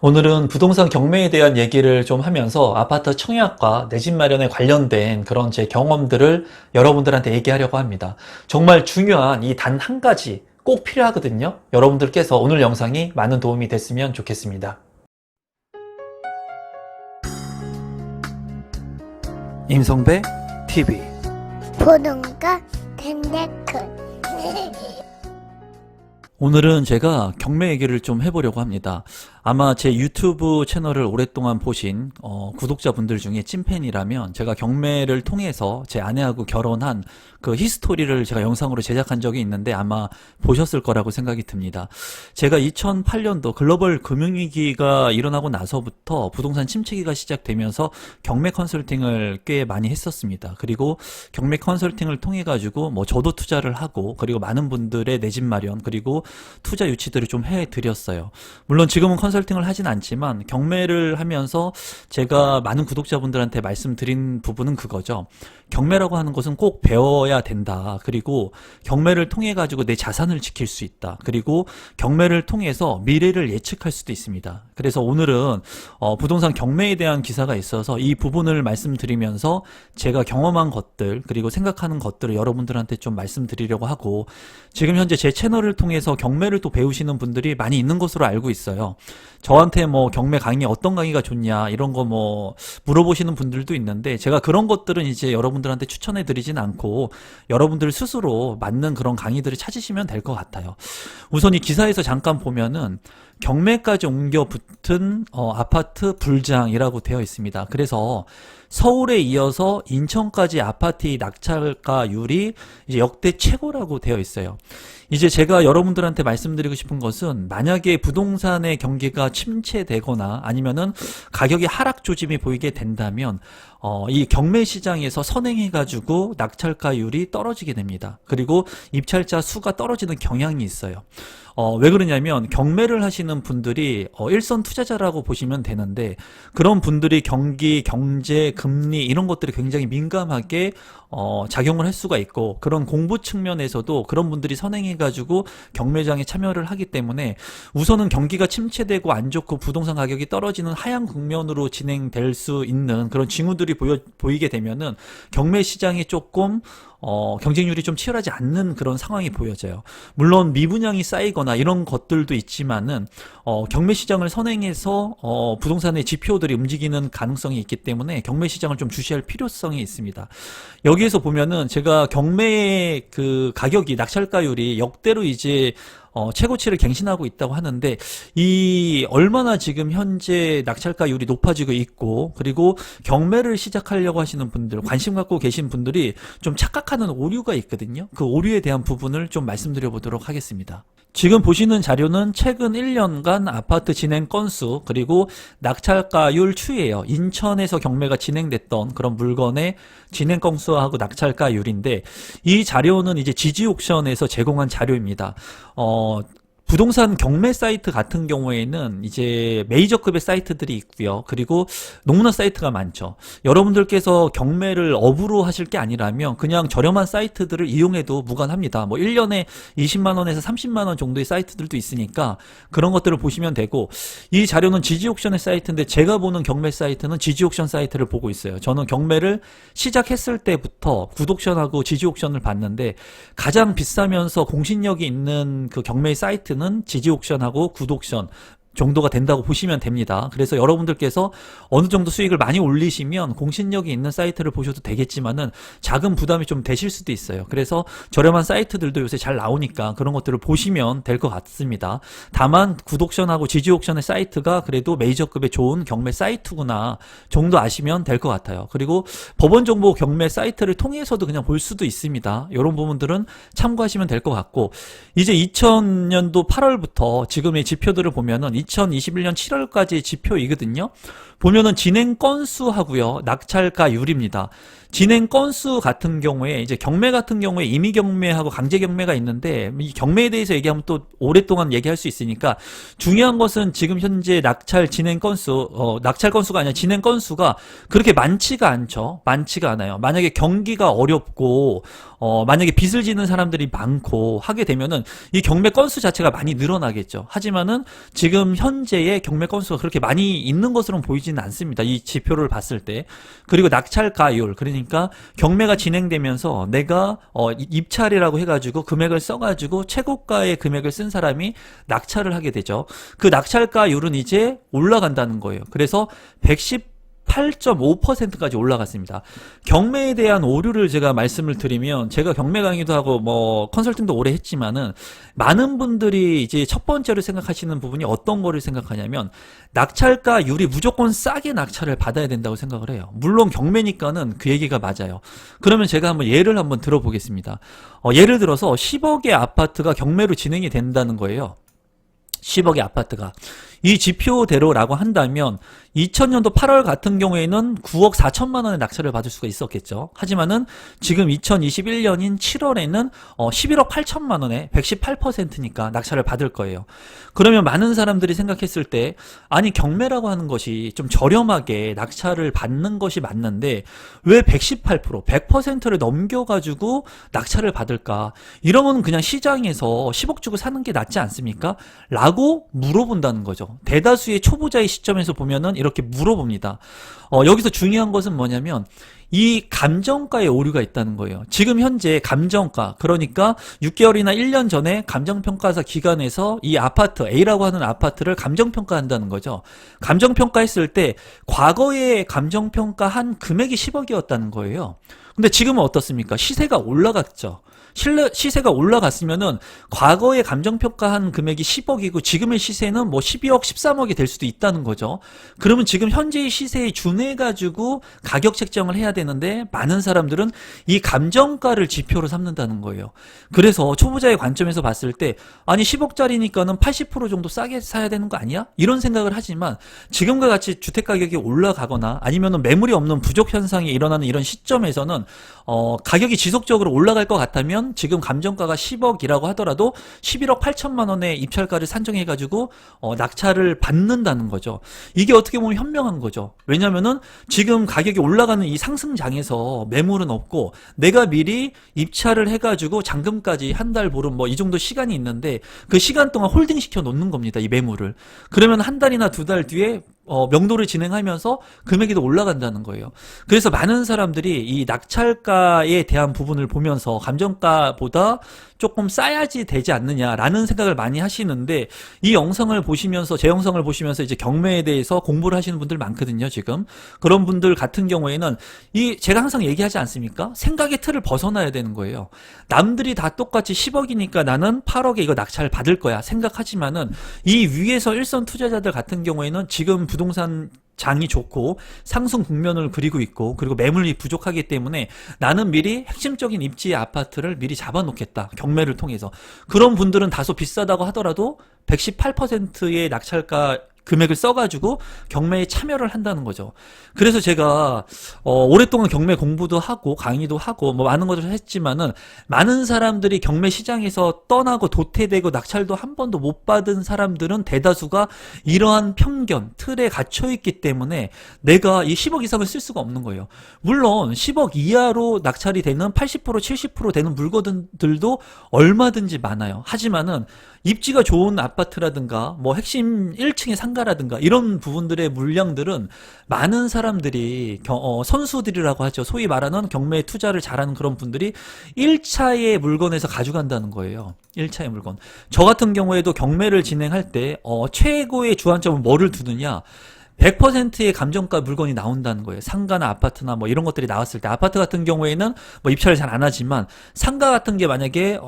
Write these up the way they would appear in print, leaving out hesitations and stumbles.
오늘은 부동산 경매에 대한 얘기를 좀 하면서 아파트 청약과 내 집 마련에 관련된 그런 제 경험들을 여러분들한테 얘기하려고 합니다. 정말 중요한 이 단 한 가지 꼭 필요하거든요. 여러분들께서 오늘 영상이 많은 도움이 됐으면 좋겠습니다. 임성배 TV 보는가 텐데크 오늘은 제가 경매 얘기를 좀 해보려고 합니다. 아마 제 유튜브 채널을 오랫동안 보신 구독자분들 중에 찐팬이라면 제가 경매를 통해서 제 아내하고 결혼한 그 히스토리를 제가 영상으로 제작한 적이 있는데 아마 보셨을 거라고 생각이 듭니다. 제가 2008년도 글로벌 금융위기가 일어나고 나서부터 부동산 침체기가 시작되면서 경매 컨설팅을 꽤 많이 했었습니다. 그리고 경매 컨설팅을 통해 가지고 뭐 저도 투자를 하고 그리고 많은 분들의 내 집 마련 그리고 투자 유치들을 좀 해드렸어요. 물론 지금은 컨설팅을 하진 않지만 경매를 하면서 제가 많은 구독자분들한테 말씀드린 부분은 그거죠. 경매라고 하는 것은 꼭 배워야 된다. 그리고 경매를 통해 가지고 내 자산을 지킬 수 있다. 그리고 경매를 통해서 미래를 예측할 수도 있습니다. 그래서 오늘은 부동산 경매에 대한 기사가 있어서 이 부분을 말씀드리면서 제가 경험한 것들 그리고 생각하는 것들을 여러분들한테 좀 말씀드리려고 하고, 지금 현재 제 채널을 통해서 경매를 또 배우시는 분들이 많이 있는 것으로 알고 있어요. 저한테 뭐 경매 강의 어떤 강의가 좋냐 이런 거 뭐 물어보시는 분들도 있는데, 제가 그런 것들은 이제 여러분들한테 추천해 드리진 않고 여러분들 스스로 맞는 그런 강의들을 찾으시면 될 것 같아요. 우선 이 기사에서 잠깐 보면은 경매까지 옮겨 붙은 아파트 불장이라고 되어 있습니다. 그래서 서울에 이어서 인천까지 아파트 낙찰가율이 이제 역대 최고라고 되어 있어요. 이제 제가 여러분들한테 말씀드리고 싶은 것은, 만약에 부동산의 경기가 침체되거나 아니면은 가격이 하락 조짐이 보이게 된다면 이 경매 시장에서 선행해가지고 낙찰가율이 떨어지게 됩니다. 그리고 입찰자 수가 떨어지는 경향이 있어요. 왜 그러냐면 경매를 하시는 분들이 일선 투자자라고 보시면 되는데, 그런 분들이 경기, 경제, 금리 이런 것들이 굉장히 민감하게 작용을 할 수가 있고, 그런 공부 측면에서도 그런 분들이 선행해가지고 경매장에 참여를 하기 때문에 우선은 경기가 침체되고 안 좋고 부동산 가격이 떨어지는 하향 국면으로 진행될 수 있는 그런 징후들이 보이게 되면은 경매 시장이 조금 경쟁률이 좀 치열하지 않는 그런 상황이 보여져요. 물론 미분양이 쌓이거나 이런 것들도 있지만은 경매 시장을 선행해서 부동산의 지표들이 움직이는 가능성이 있기 때문에 경매 시장을 좀 주시할 필요성이 있습니다. 여기에서 보면은 제가 경매의 그 가격이, 낙찰가율이 역대로 이제 최고치를 갱신하고 있다고 하는데, 이 얼마나 지금 현재 낙찰가율이 높아지고 있고, 그리고 경매를 시작하려고 하시는 분들, 관심 갖고 계신 분들이 좀 착각하는 오류가 있거든요. 그 오류에 대한 부분을 좀 말씀드려 보도록 하겠습니다. 지금 보시는 자료는 최근 1년간 아파트 진행 건수 그리고 낙찰가율 추이예요. 인천에서 경매가 진행됐던 그런 물건의 진행 건수하고 낙찰가율인데, 이 자료는 이제 지지옥션에서 제공한 자료입니다. 부동산 경매 사이트 같은 경우에는 이제 메이저급의 사이트들이 있고요. 그리고 너무나 사이트가 많죠. 여러분들께서 경매를 업으로 하실 게 아니라면 그냥 저렴한 사이트들을 이용해도 무관합니다. 뭐 1년에 20만 원에서 30만 원 정도의 사이트들도 있으니까 그런 것들을 보시면 되고, 이 자료는 지지옥션의 사이트인데 제가 보는 경매 사이트는 지지옥션 사이트를 보고 있어요. 저는 경매를 시작했을 때부터 구독션하고 지지옥션을 봤는데, 가장 비싸면서 공신력이 있는 그 경매 사이트 는 지지옥션하고 구독션 정도가 된다고 보시면 됩니다. 그래서 여러분들께서 어느 정도 수익을 많이 올리시면 공신력이 있는 사이트를 보셔도 되겠지만은 작은 부담이 좀 되실 수도 있어요. 그래서 저렴한 사이트들도 요새 잘 나오니까 그런 것들을 보시면 될 것 같습니다. 다만 구독션하고 지지옥션의 사이트가 그래도 메이저급의 좋은 경매 사이트구나 정도 아시면 될 것 같아요. 그리고 법원정보 경매 사이트를 통해서도 그냥 볼 수도 있습니다. 이런 부분들은 참고하시면 될 것 같고, 이제 2000년도 8월부터 지금의 지표들을 보면은 2021년 7월까지 지표이거든요. 보면은 진행 건수하고요, 낙찰가율입니다. 진행 건수 같은 경우에 이제 경매 같은 경우에 임의 경매하고 강제 경매가 있는데, 이 경매에 대해서 얘기하면 또 오랫동안 얘기할 수 있으니까 중요한 것은 지금 현재 낙찰 진행 건수, 낙찰 건수가 아니라 진행 건수가 그렇게 많지가 않죠. 많지가 않아요. 만약에 경기가 어렵고 만약에 빚을 지는 사람들이 많고 하게 되면은 이 경매 건수 자체가 많이 늘어나겠죠. 하지만은 지금 지금 현재의 경매 건수가 그렇게 많이 있는 것으로는 보이지는 않습니다. 이 지표를 봤을 때. 그리고 낙찰가율, 그러니까 경매가 진행되면서 내가 입찰이라고 해가지고 금액을 써가지고 최고가의 금액을 쓴 사람이 낙찰을 하게 되죠. 그 낙찰가율은 이제 올라간다는 거예요. 그래서 8.5%까지 올라갔습니다. 경매에 대한 오류를 제가 말씀을 드리면, 제가 경매 강의도 하고 뭐 컨설팅도 오래 했지만은 많은 분들이 이제 첫 번째로 생각하시는 부분이 어떤 거를 생각하냐면, 낙찰가율이 무조건 싸게 낙찰을 받아야 된다고 생각을 해요. 물론 경매니까는 그 얘기가 맞아요. 그러면 제가 한번 예를 한번 들어보겠습니다. 예를 들어서 10억의 아파트가 경매로 진행이 된다는 거예요. 10억의 아파트가. 이 지표대로라고 한다면 2000년도 8월 같은 경우에는 9억 4천만 원의 낙찰을 받을 수가 있었겠죠. 하지만은 지금 2021년인 7월에는 11억 8천만 원에 118%니까 낙찰을 받을 거예요. 그러면 많은 사람들이 생각했을 때, 아니 경매라고 하는 것이 좀 저렴하게 낙찰을 받는 것이 맞는데 왜 118%, 100%를 넘겨가지고 낙찰을 받을까? 이러면 그냥 시장에서 10억 주고 사는 게 낫지 않습니까? 라고 물어본다는 거죠. 대다수의 초보자의 시점에서 보면은 이렇게 물어봅니다. 여기서 중요한 것은 뭐냐면 이 감정가에 오류가 있다는 거예요. 지금 현재 감정가, 그러니까 6개월이나 1년 전에 감정평가사 기관에서 이 아파트, A라고 하는 아파트를 감정평가한다는 거죠. 감정평가했을 때 과거에 감정평가한 금액이 10억이었다는 거예요. 근데 지금은 어떻습니까? 시세가 올라갔죠. 시세가 올라갔으면은 과거에 감정평가한 금액이 10억이고 지금의 시세는 뭐 12억, 13억이 될 수도 있다는 거죠. 그러면 지금 현재의 시세에 준해가지고 가격 책정을 해야 되는데 많은 사람들은 이 감정가를 지표로 삼는다는 거예요. 그래서 초보자의 관점에서 봤을 때, 아니 10억짜리니까는 80% 정도 싸게 사야 되는 거 아니야? 이런 생각을 하지만 지금과 같이 주택가격이 올라가거나 아니면은 매물이 없는 부족 현상이 일어나는 이런 시점에서는 가격이 지속적으로 올라갈 것 같다면 지금 감정가가 10억이라고 하더라도 11억 8천만 원의 입찰가를 산정해가지고 낙찰을 받는다는 거죠. 이게 어떻게 보면 현명한 거죠. 왜냐면은 지금 가격이 올라가는 이 상승장에서 매물은 없고 내가 미리 입찰을 해가지고 잔금까지 한 달 보름 뭐 이 정도 시간이 있는데 그 시간 동안 홀딩 시켜 놓는 겁니다. 이 매물을. 그러면 한 달이나 두 달 뒤에 명도를 진행하면서 금액이 더 올라간다는 거예요. 그래서 많은 사람들이 이 낙찰가에 대한 부분을 보면서 감정가보다 조금 싸야지 되지 않느냐라는 생각을 많이 하시는데, 이 영상을 보시면서, 제 영상을 보시면서 이제 경매에 대해서 공부를 하시는 분들 많거든요, 지금. 그런 분들 같은 경우에는 제가 항상 얘기하지 않습니까? 생각의 틀을 벗어나야 되는 거예요. 남들이 다 똑같이 10억이니까 나는 8억에 이거 낙찰 받을 거야 생각하지만은, 이 위에서 일선 투자자들 같은 경우에는 지금 부동산 장이 좋고 상승 국면을 그리고 있고 그리고 매물이 부족하기 때문에 나는 미리 핵심적인 입지의 아파트를 미리 잡아놓겠다, 경매를 통해서. 그런 분들은 다소 비싸다고 하더라도 118%의 낙찰가 금액을 써가지고 경매에 참여를 한다는 거죠. 그래서 제가 오랫동안 경매 공부도 하고 강의도 하고 뭐 많은 것을 했지만은, 많은 사람들이 경매 시장에서 떠나고 도태되고 낙찰도 한 번도 못 받은 사람들은 대다수가 이러한 편견, 틀에 갇혀있기 때문에 내가 이 10억 이상을 쓸 수가 없는 거예요. 물론 10억 이하로 낙찰이 되는 80% 70% 되는 물건들도 얼마든지 많아요. 하지만은 입지가 좋은 아파트라든가 뭐 핵심 1층의 상가라든가 이런 부분들의 물량들은 많은 사람들이 선수들이라고 하죠. 소위 말하는 경매에 투자를 잘하는 그런 분들이 1차의 물건에서 가져간다는 거예요. 1차의 물건. 저 같은 경우에도 경매를 진행할 때 최고의 주안점은 뭐를 두느냐, 100%의 감정가 물건이 나온다는 거예요. 상가나 아파트나 뭐 이런 것들이 나왔을 때, 아파트 같은 경우에는 뭐 입찰을 잘 안 하지만 상가 같은 게 만약에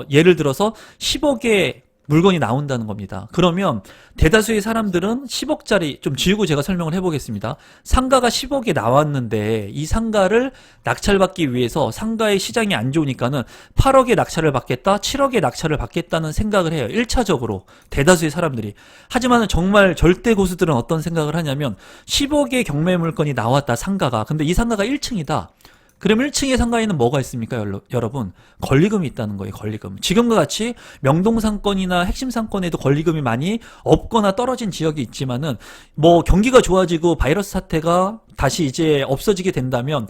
예를 들어서 10억의 물건이 나온다는 겁니다. 그러면 대다수의 사람들은 10억짜리, 좀 지우고 제가 설명을 해보겠습니다. 상가가 10억에 나왔는데 이 상가를 낙찰받기 위해서 상가의 시장이 안 좋으니까는 8억에 낙찰을 받겠다, 7억에 낙찰을 받겠다는 생각을 해요. 1차적으로 대다수의 사람들이. 하지만 정말 절대 고수들은 어떤 생각을 하냐면, 10억의 경매 물건이 나왔다, 상가가. 근데 이 상가가 1층이다. 그럼 1층의 상가에는 뭐가 있습니까, 여러분? 권리금이 있다는 거예요, 권리금. 지금과 같이 명동상권이나 핵심 상권에도 권리금이 많이 없거나 떨어진 지역이 있지만은, 뭐 경기가 좋아지고 바이러스 사태가 다시 이제 없어지게 된다면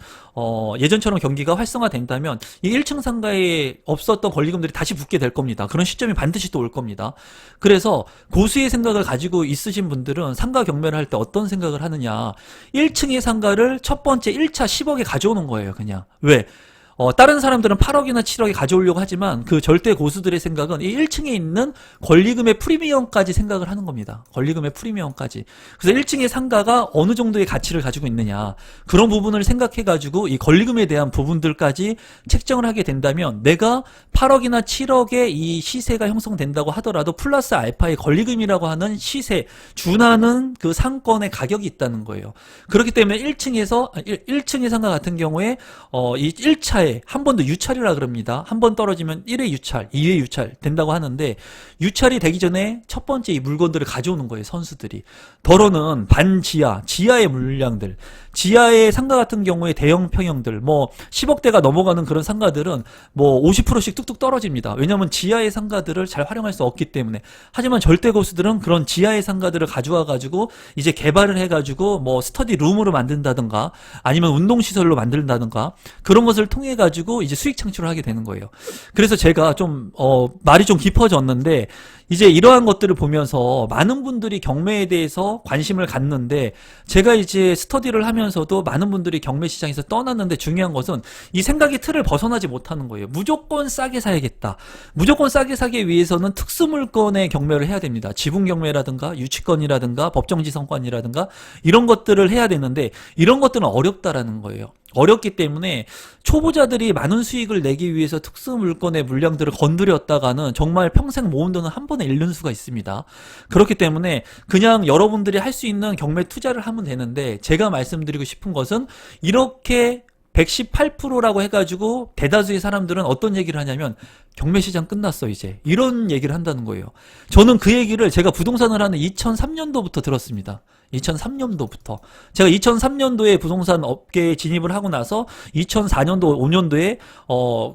예전처럼 경기가 활성화된다면 이 1층 상가에 없었던 권리금들이 다시 붙게 될 겁니다. 그런 시점이 반드시 또 올 겁니다. 그래서 고수의 생각을 가지고 있으신 분들은 상가 경매를 할 때 어떤 생각을 하느냐, 1층의 상가를 첫 번째 1차 10억에 가져오는 거예요. 그냥. 왜? 다른 사람들은 8억이나 7억에 가져오려고 하지만 그 절대 고수들의 생각은 이 1층에 있는 권리금의 프리미엄까지 생각을 하는 겁니다. 권리금의 프리미엄까지. 그래서 1층의 상가가 어느 정도의 가치를 가지고 있느냐, 그런 부분을 생각해가지고 이 권리금에 대한 부분들까지 책정을 하게 된다면 내가 8억이나 7억의 이 시세가 형성된다고 하더라도 플러스 알파의 권리금이라고 하는 시세, 준하는 그 상권의 가격이 있다는 거예요. 그렇기 때문에 1층의 상가 같은 경우에 이 1차에 한 번 더 유찰이라 그럽니다. 한 번 떨어지면 1회 유찰, 2회 유찰 된다고 하는데, 유찰이 되기 전에 첫 번째 이 물건들을 가져오는 거예요, 선수들이. 더러는 반지하, 지하의 물량들, 지하의 상가 같은 경우에 대형 평형들, 뭐 10억대가 넘어가는 그런 상가들은 뭐 50%씩 뚝뚝 떨어집니다. 왜냐하면 지하의 상가들을 잘 활용할 수 없기 때문에. 하지만 절대 고수들은 그런 지하의 상가들을 가져와 가지고 이제 개발을 해가지고 뭐 스터디 룸으로 만든다든가 아니면 운동시설로 만든다든가 그런 것을 통해 가지고 이제 수익 창출을 하게 되는 거예요. 그래서 제가 좀 말이 좀 깊어졌는데, 이제 이러한 것들을 보면서 많은 분들이 경매에 대해서 관심을 갖는데, 제가 이제 스터디를 하면서도 많은 분들이 경매 시장에서 떠났는데, 중요한 것은 이 생각의 틀을 벗어나지 못하는 거예요. 무조건 싸게 사야겠다. 무조건 싸게 사기 위해서는 특수물건의 경매를 해야 됩니다. 지분 경매라든가 유치권이라든가 법정지성권이라든가 이런 것들을 해야 되는데, 이런 것들은 어렵다라는 거예요. 어렵기 때문에 초보자들이 많은 수익을 내기 위해서 특수물건의 물량들을 건드렸다가는 정말 평생 모은 돈은 한 번에 잃는 수가 있습니다. 그렇기 때문에 그냥 여러분들이 할 수 있는 경매 투자를 하면 되는데, 제가 말씀드리고 싶은 것은 이렇게 118%라고 해가지고 대다수의 사람들은 어떤 얘기를 하냐면 경매 시장 끝났어 이제, 이런 얘기를 한다는 거예요. 저는 그 얘기를 제가 부동산을 하는 2003년도부터 들었습니다. 2003년도부터. 제가 2003년도에 부동산 업계에 진입을 하고 나서 2004년도, 5년도에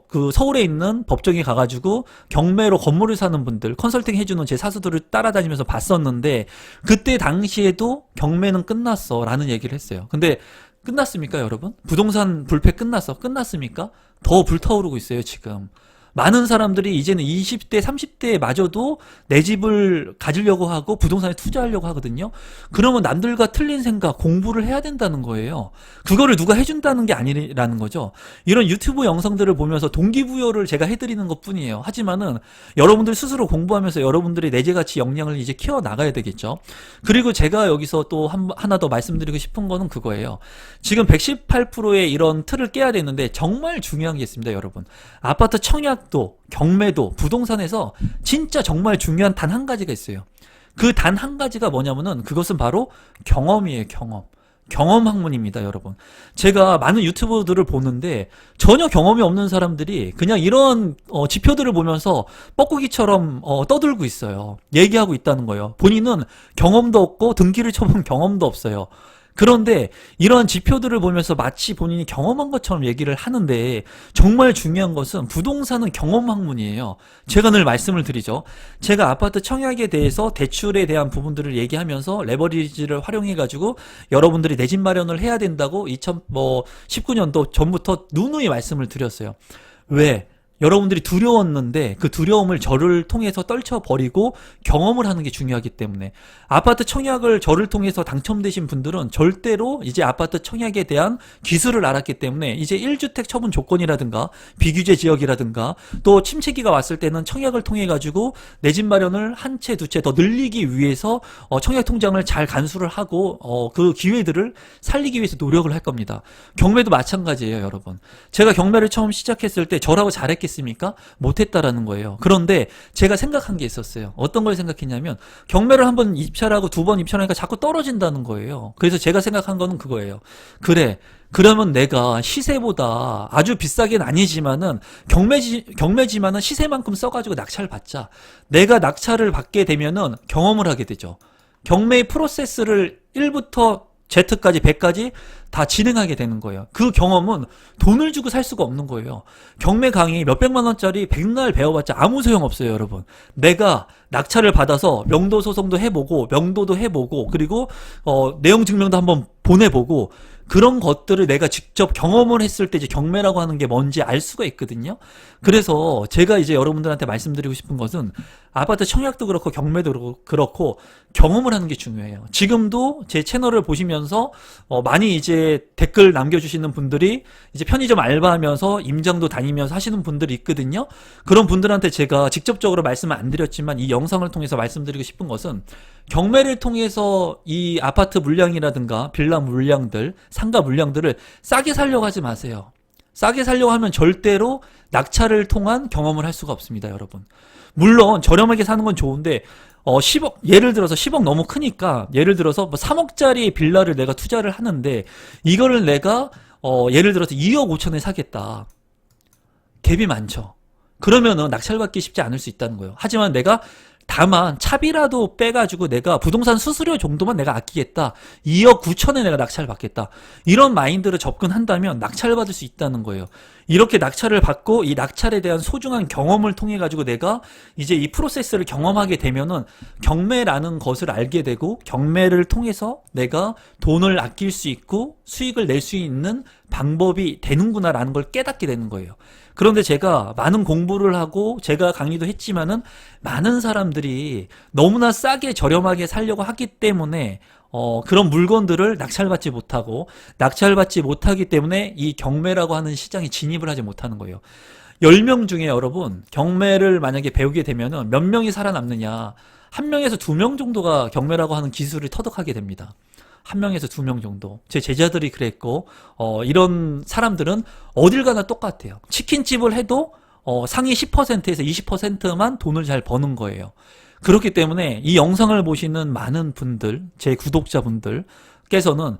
그 서울에 있는 법정에 가가지고 경매로 건물을 사는 분들 컨설팅 해주는 제 사수들을 따라다니면서 봤었는데, 그때 당시에도 경매는 끝났어 라는 얘기를 했어요. 근데 끝났습니까, 여러분? 부동산 불패 끝났습니까? 더 불타오르고 있어요, 지금. 많은 사람들이 이제는 20대, 30대에 마저도 내 집을 가지려고 하고 부동산에 투자하려고 하거든요. 그러면 남들과 틀린 생각, 공부를 해야 된다는 거예요. 그거를 누가 해준다는 게 아니라는 거죠. 이런 유튜브 영상들을 보면서 동기부여를 제가 해드리는 것 뿐이에요. 하지만은 여러분들 스스로 공부하면서 여러분들의 내재가치 역량을 이제 키워나가야 되겠죠. 그리고 제가 여기서 또 하나 더 말씀드리고 싶은 거는 그거예요. 지금 118%의 이런 틀을 깨야 되는데 정말 중요한 게 있습니다, 여러분. 아파트 청약 도 경매도 부동산에서 진짜 정말 중요한 단 한 가지가 있어요. 그 단 한 가지가 뭐냐면은 그것은 바로 경험이에요. 경험 학문입니다, 여러분. 제가 많은 유튜버들을 보는데 전혀 경험이 없는 사람들이 그냥 이런 지표들을 보면서 뻐꾸기처럼 떠들고 있어요. 얘기하고 있다는 거예요. 본인은 경험도 없고 등기를 쳐본 경험도 없어요. 그런데 이러한 지표들을 보면서 마치 본인이 경험한 것처럼 얘기를 하는데, 정말 중요한 것은 부동산은 경험 학문이에요. 제가 늘 말씀을 드리죠. 제가 아파트 청약에 대해서 대출에 대한 부분들을 얘기하면서 레버리지를 활용해가지고 여러분들이 내 집 마련을 해야 된다고 2019년도 전부터 누누이 말씀을 드렸어요. 왜? 여러분들이 두려웠는데 그 두려움을 저를 통해서 떨쳐버리고 경험을 하는 게 중요하기 때문에, 아파트 청약을 저를 통해서 당첨되신 분들은 절대로 이제 아파트 청약에 대한 기술을 알았기 때문에 이제 1주택 처분 조건이라든가 비규제 지역이라든가 또 침체기가 왔을 때는 청약을 통해 가지고 내 집 마련을 한 채 두 채 더 늘리기 위해서 청약 통장을 잘 간수를 하고 그 기회들을 살리기 위해서 노력을 할 겁니다. 경매도 마찬가지예요, 여러분. 제가 경매를 처음 시작했을 때 저라고 잘했겠습니까? 못했다라는 거예요. 그런데 제가 생각한 게 있었어요. 어떤 걸 생각했냐면, 경매를 한 번 입찰하고 두 번 입찰하니까 자꾸 떨어진다는 거예요. 그래서 제가 생각한 거는 그거예요. 그래, 그러면 내가 시세보다 아주 비싸게는 아니지만은 경매지만은 시세만큼 써가지고 낙찰을 받자. 내가 낙찰을 받게 되면은 경험을 하게 되죠. 경매의 프로세스를 1부터 Z까지 100까지 다 진행하게 되는 거예요. 그 경험은 돈을 주고 살 수가 없는 거예요. 경매 강의 몇백만 원짜리 백날 배워봤자 아무 소용없어요, 여러분. 내가 낙찰을 받아서 명도 소송도 해보고 명도도 해보고 그리고 내용 증명도 한번 보내보고 그런 것들을 내가 직접 경험을 했을 때 이제 경매라고 하는 게 뭔지 알 수가 있거든요. 그래서 제가 이제 여러분들한테 말씀드리고 싶은 것은 아파트 청약도 그렇고 경매도 그렇고 경험을 하는 게 중요해요. 지금도 제 채널을 보시면서 많이 이제 댓글 남겨주시는 분들이 이제 편의점 알바하면서 임장도 다니면서 하시는 분들이 있거든요. 그런 분들한테 제가 직접적으로 말씀을 안 드렸지만 이 영상을 통해서 말씀드리고 싶은 것은 경매를 통해서 이 아파트 물량이라든가 빌라 물량들, 상가 물량들을 싸게 살려고 하지 마세요. 싸게 살려고 하면 절대로 낙찰을 통한 경험을 할 수가 없습니다, 여러분. 물론 저렴하게 사는 건 좋은데 10억, 예를 들어서 10억 너무 크니까 예를 들어서 뭐 3억짜리 빌라를 내가 투자를 하는데 이거를 내가 예를 들어서 2억 5천에 사겠다. 갭이 많죠. 그러면은 낙찰받기 쉽지 않을 수 있다는 거예요. 하지만 내가 다만 차비라도 빼가지고 내가 부동산 수수료 정도만 내가 아끼겠다. 2억 9천에 내가 낙찰 받겠다. 이런 마인드로 접근한다면 낙찰 받을 수 있다는 거예요. 이렇게 낙찰을 받고 이 낙찰에 대한 소중한 경험을 통해 가지고 내가 이제 이 프로세스를 경험하게 되면은 경매라는 것을 알게 되고 경매를 통해서 내가 돈을 아낄 수 있고 수익을 낼 수 있는 방법이 되는구나라는 걸 깨닫게 되는 거예요. 그런데 제가 많은 공부를 하고 제가 강의도 했지만은 많은 사람들이 너무나 싸게 저렴하게 살려고 하기 때문에 그런 물건들을 낙찰받지 못하고 낙찰받지 못하기 때문에 이 경매라고 하는 시장에 진입을 하지 못하는 거예요. 10명 중에 여러분 경매를 만약에 배우게 되면은 몇 명이 살아남느냐? 1명에서 2명 정도가 경매라고 하는 기술을 터득하게 됩니다. 1명에서 2명 정도. 제 제자들이 그랬고, 이런 사람들은 어딜 가나 똑같아요. 치킨집을 해도, 상위 10%에서 20%만 돈을 잘 버는 거예요. 그렇기 때문에 이 영상을 보시는 많은 분들, 제 구독자분들께서는,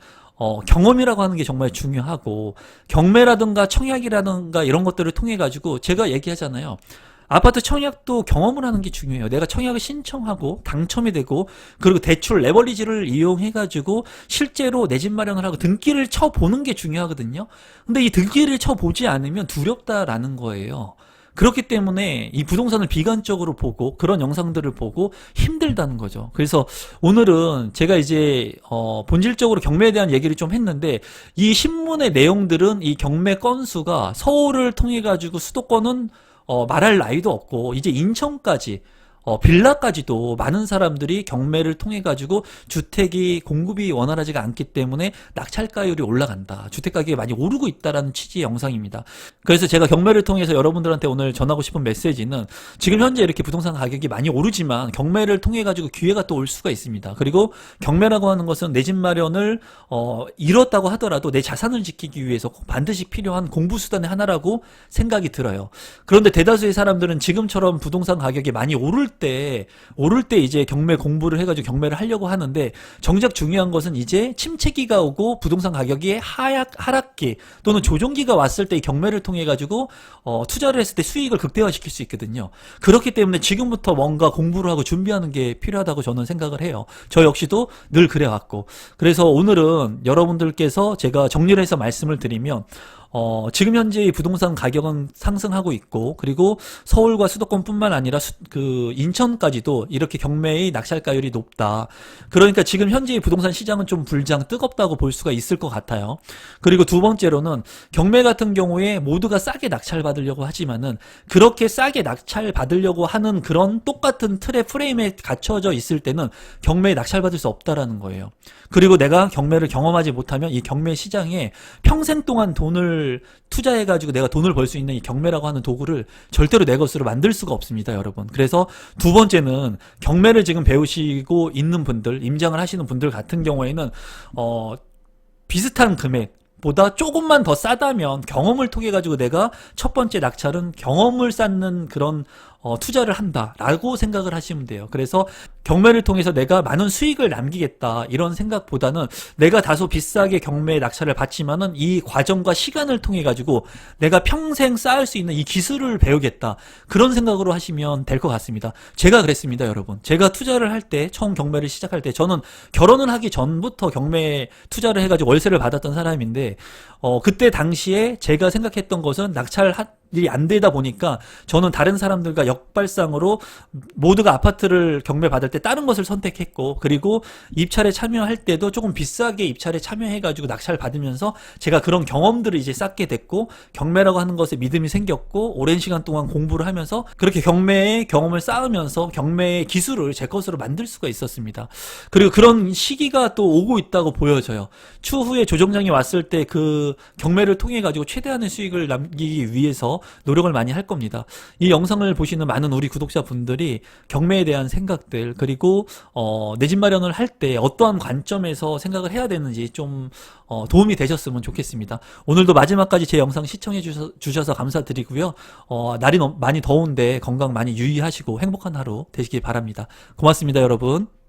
경험이라고 하는 게 정말 중요하고, 경매라든가 청약이라든가 이런 것들을 통해가지고, 제가 얘기하잖아요. 아파트 청약도 경험을 하는 게 중요해요. 내가 청약을 신청하고 당첨이 되고 그리고 대출 레버리지를 이용해가지고 실제로 내 집 마련을 하고 등기를 쳐보는 게 중요하거든요. 근데 이 등기를 쳐보지 않으면 두렵다라는 거예요. 그렇기 때문에 이 부동산을 비관적으로 보고 그런 영상들을 보고 힘들다는 거죠. 그래서 오늘은 제가 이제 본질적으로 경매에 대한 얘기를 좀 했는데 이 신문의 내용들은 이 경매 건수가 서울을 통해 가지고 수도권은 말할 나위도 없고 이제 인천까지 빌라까지도 많은 사람들이 경매를 통해 가지고 주택이 공급이 원활하지가 않기 때문에 낙찰가율이 올라간다. 주택 가격이 많이 오르고 있다라는 취지의 영상입니다. 그래서 제가 경매를 통해서 여러분들한테 오늘 전하고 싶은 메시지는 지금 현재 이렇게 부동산 가격이 많이 오르지만 경매를 통해 가지고 기회가 또 올 수가 있습니다. 그리고 경매라고 하는 것은 내 집 마련을 잃었다고 하더라도 내 자산을 지키기 위해서 반드시 필요한 공부 수단의 하나라고 생각이 들어요. 그런데 대다수의 사람들은 지금처럼 부동산 가격이 많이 오를 때 이제 경매 공부를 해가지고 경매를 하려고 하는데 정작 중요한 것은 이제 침체기가 오고 부동산 가격이 하락기 또는 조정기가 왔을 때 이 경매를 통해 가지고 투자를 했을 때 수익을 극대화시킬 수 있거든요. 그렇기 때문에 지금부터 뭔가 공부를 하고 준비하는 게 필요하다고 저는 생각을 해요. 저 역시도 늘 그래왔고 그래서 오늘은 여러분들께서 제가 정리를 해서 말씀을 드리면 지금 현재 부동산 가격은 상승하고 있고 그리고 서울과 수도권뿐만 아니라 인천까지도 이렇게 경매의 낙찰가율이 높다. 그러니까 지금 현재 부동산 시장은 좀 불장 뜨겁다고 볼 수가 있을 것 같아요. 그리고 두 번째로는 경매 같은 경우에 모두가 싸게 낙찰받으려고 하지만은 그렇게 싸게 낙찰받으려고 하는 그런 똑같은 틀의 프레임에 갇혀져 있을 때는 경매에 낙찰받을 수 없다라는 거예요. 그리고 내가 경매를 경험하지 못하면 이 경매 시장에 평생 동안 돈을 투자해가지고 내가 돈을 벌 수 있는 이 경매라고 하는 도구를 절대로 내 것으로 만들 수가 없습니다, 여러분. 그래서 두 번째는 경매를 지금 배우시고 있는 분들, 임장을 하시는 분들 같은 경우에는 비슷한 금액보다 조금만 더 싸다면 경험을 통해 가지고 내가 첫 번째 낙찰은 경험을 쌓는 그런 투자를 한다라고 생각을 하시면 돼요. 그래서 경매를 통해서 내가 많은 수익을 남기겠다 이런 생각보다는 내가 다소 비싸게 경매 낙찰을 받지만은 이 과정과 시간을 통해 가지고 내가 평생 쌓을 수 있는 이 기술을 배우겠다 그런 생각으로 하시면 될 것 같습니다. 제가 그랬습니다, 여러분. 제가 투자를 할 때 처음 경매를 시작할 때 저는 결혼을 하기 전부터 경매 투자를 해가지고 월세를 받았던 사람인데 그때 당시에 제가 생각했던 것은 일이 안 되다 보니까 저는 다른 사람들과 역발상으로 모두가 아파트를 경매 받을 때 다른 것을 선택했고, 그리고 입찰에 참여할 때도 조금 비싸게 입찰에 참여해가지고 낙찰 받으면서 제가 그런 경험들을 이제 쌓게 됐고, 경매라고 하는 것에 믿음이 생겼고, 오랜 시간 동안 공부를 하면서 그렇게 경매의 경험을 쌓으면서 경매의 기술을 제 것으로 만들 수가 있었습니다. 그리고 그런 시기가 또 오고 있다고 보여져요. 추후에 조정장이 왔을 때 그 경매를 통해 가지고 최대한의 수익을 남기기 위해서 노력을 많이 할 겁니다. 이 영상을 보시는 많은 우리 구독자분들이 경매에 대한 생각들, 그리고 내 집 마련을 할 때 어떠한 관점에서 생각을 해야 되는지 좀 도움이 되셨으면 좋겠습니다. 오늘도 마지막까지 제 영상 시청해 주셔서 감사드리고요. 날이 많이 더운데 건강 많이 유의하시고 행복한 하루 되시길 바랍니다. 고맙습니다, 여러분.